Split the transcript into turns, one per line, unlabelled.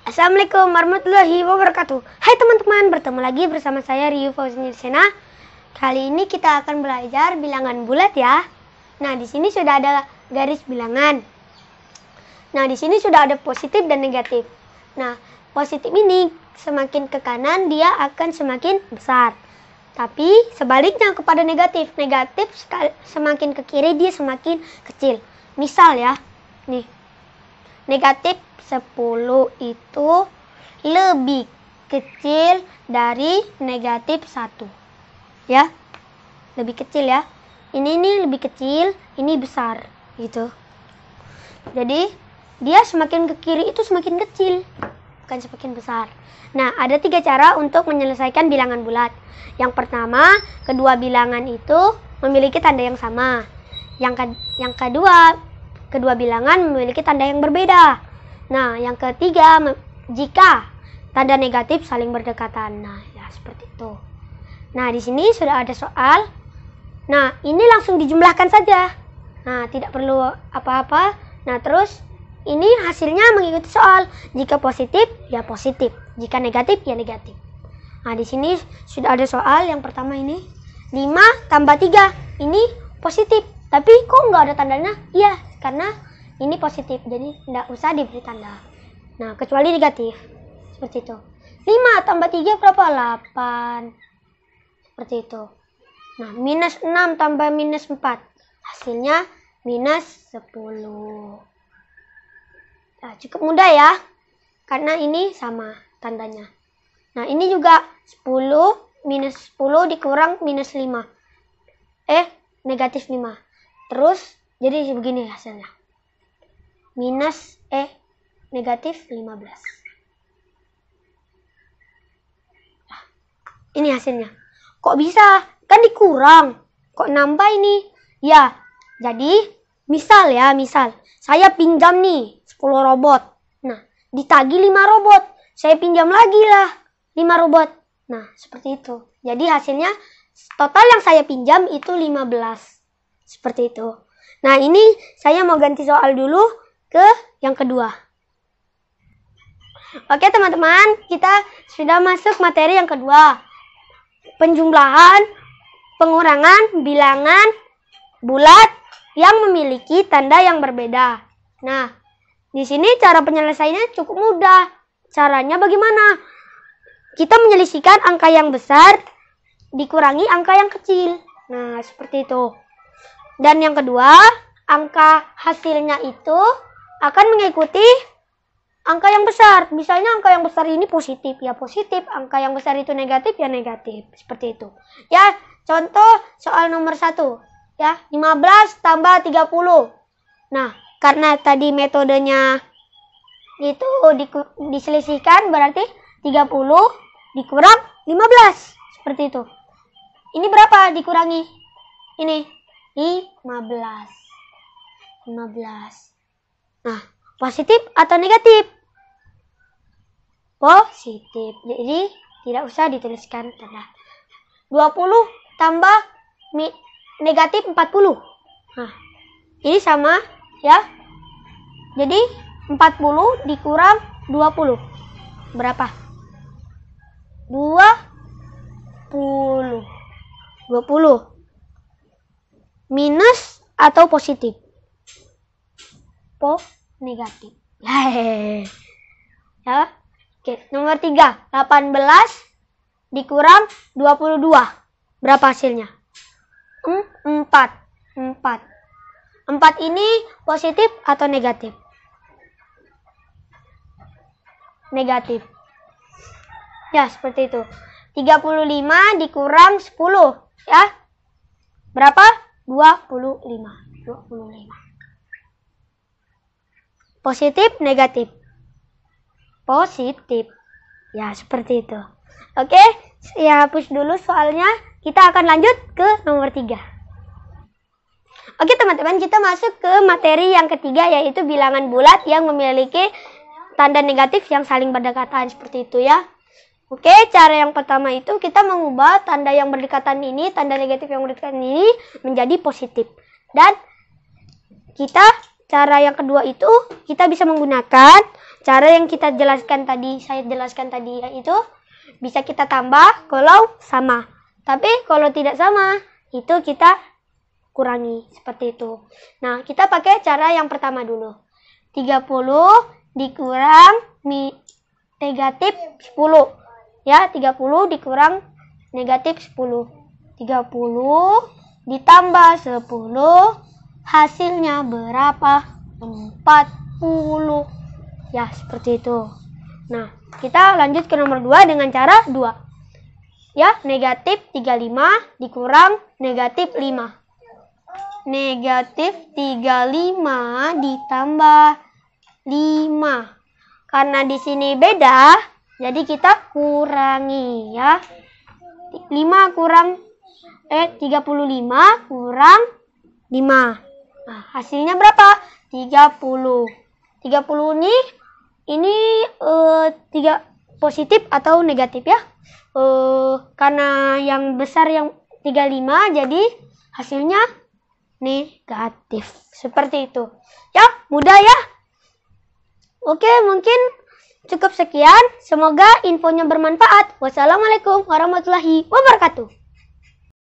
Assalamualaikum warahmatullahi wabarakatuh. Hai teman-teman, bertemu lagi bersama saya Riu Fauzin. Kali ini kita akan belajar bilangan bulat ya. Nah, di sini sudah ada garis bilangan. Nah, di sini sudah ada positif dan negatif. Nah, positif ini semakin ke kanan dia akan semakin besar. Tapi sebaliknya kepada negatif. Negatif semakin ke kiri dia semakin kecil. Misal ya, nih. Negatif 10 itu lebih kecil dari negatif 1. Ya. Lebih kecil ya. Ini nih lebih kecil, ini besar gitu. Jadi, dia semakin ke kiri itu semakin kecil, bukan semakin besar. Nah, ada 3 cara untuk menyelesaikan bilangan bulat. Yang pertama, kedua bilangan itu memiliki tanda yang sama. Yang kedua, kedua bilangan memiliki tanda yang berbeda. Nah, yang ketiga, jika tanda negatif saling berdekatan. Nah, ya seperti itu. Nah, di sini sudah ada soal. Nah, ini langsung dijumlahkan saja. Nah, tidak perlu apa-apa. Nah, terus ini hasilnya mengikuti soal. Jika positif, ya positif. Jika negatif, ya negatif. Nah, di sini sudah ada soal. Yang pertama ini 5 tambah 3. Ini positif. Tapi kok nggak ada tandanya? Iya, karena ini positif. Jadi nggak usah diberi tanda. Nah, kecuali negatif. Seperti itu. 5 tambah 3 berapa? 8. Seperti itu. Nah, minus 6 tambah minus 4. Hasilnya minus 10. Nah, cukup mudah ya. Karena ini sama tandanya. Nah, ini juga 10 minus 10 dikurang minus 5. Negatif 5. Terus, jadi begini hasilnya. Minus, negatif 15. Nah, ini hasilnya. Kok bisa? Kan dikurang. Kok nambah ini? Ya, jadi misal. Saya pinjam nih 10 robot. Nah, ditagih 5 robot. Saya pinjam lagi lah 5 robot. Nah, seperti itu. Jadi hasilnya total yang saya pinjam itu 15. Seperti itu. Nah, ini saya mau ganti soal dulu ke yang kedua. Oke teman-teman, kita sudah masuk materi yang kedua. Penjumlahan, pengurangan bilangan bulat yang memiliki tanda yang berbeda. Nah, di sini cara penyelesaiannya cukup mudah. Caranya bagaimana? Kita menyelesaikan angka yang besar dikurangi angka yang kecil. Nah, seperti itu. Dan yang kedua, angka hasilnya itu akan mengikuti angka yang besar. Misalnya angka yang besar ini positif, ya positif. Angka yang besar itu negatif, ya negatif. Seperti itu. Ya, contoh soal nomor 1. Ya, 15 tambah 30. Nah, karena tadi metodenya itu diselisihkan, berarti 30 dikurang 15. Seperti itu. Ini berapa dikurangi? Ini 15. Nah, positif atau negatif? Positif. Jadi tidak usah dituliskan tanda. 20 tambah negatif 40. Nah, ini sama ya. Jadi 40 dikurang 20. Berapa? 20. Minus atau positif? Negatif. Ya. Oke, nomor 3. 18 dikurang 22. Berapa hasilnya? 4. 4 ini positif atau negatif? Negatif. Ya, seperti itu. 35 dikurang 10. Ya. Berapa? 25. Positif, negatif? Positif. Ya, seperti itu. Oke, saya hapus dulu soalnya. Kita akan lanjut ke nomor 3. Oke teman-teman, kita masuk ke materi yang ketiga, yaitu bilangan bulat yang memiliki tanda negatif yang saling berdekatan. Seperti itu ya. Oke, cara yang pertama itu kita mengubah tanda yang berdekatan ini, tanda negatif yang berdekatan ini menjadi positif. Dan kita cara yang kedua itu kita bisa menggunakan cara yang kita jelaskan tadi, saya jelaskan tadi, yaitu bisa kita tambah kalau sama. Tapi kalau tidak sama, itu kita kurangi seperti itu. Nah, kita pakai cara yang pertama dulu. 30 dikurang negatif 10. Ya, 30 dikurang negatif 10. 30 ditambah 10, hasilnya berapa? 40. Ya, seperti itu. Nah, kita lanjut ke nomor 2 dengan cara 2. Ya, negatif 35 dikurang negatif 5. Negatif 35 ditambah 5. Karena di sini beda, jadi kita kurangi ya. 35 kurang 5. Nah, hasilnya berapa? 30. 30 ini 3 positif atau negatif ya? Karena yang besar yang 35, jadi hasilnya negatif. Seperti itu. Ya, mudah ya. Oke, mungkin cukup sekian. Semoga infonya bermanfaat. Wassalamualaikum warahmatullahi wabarakatuh.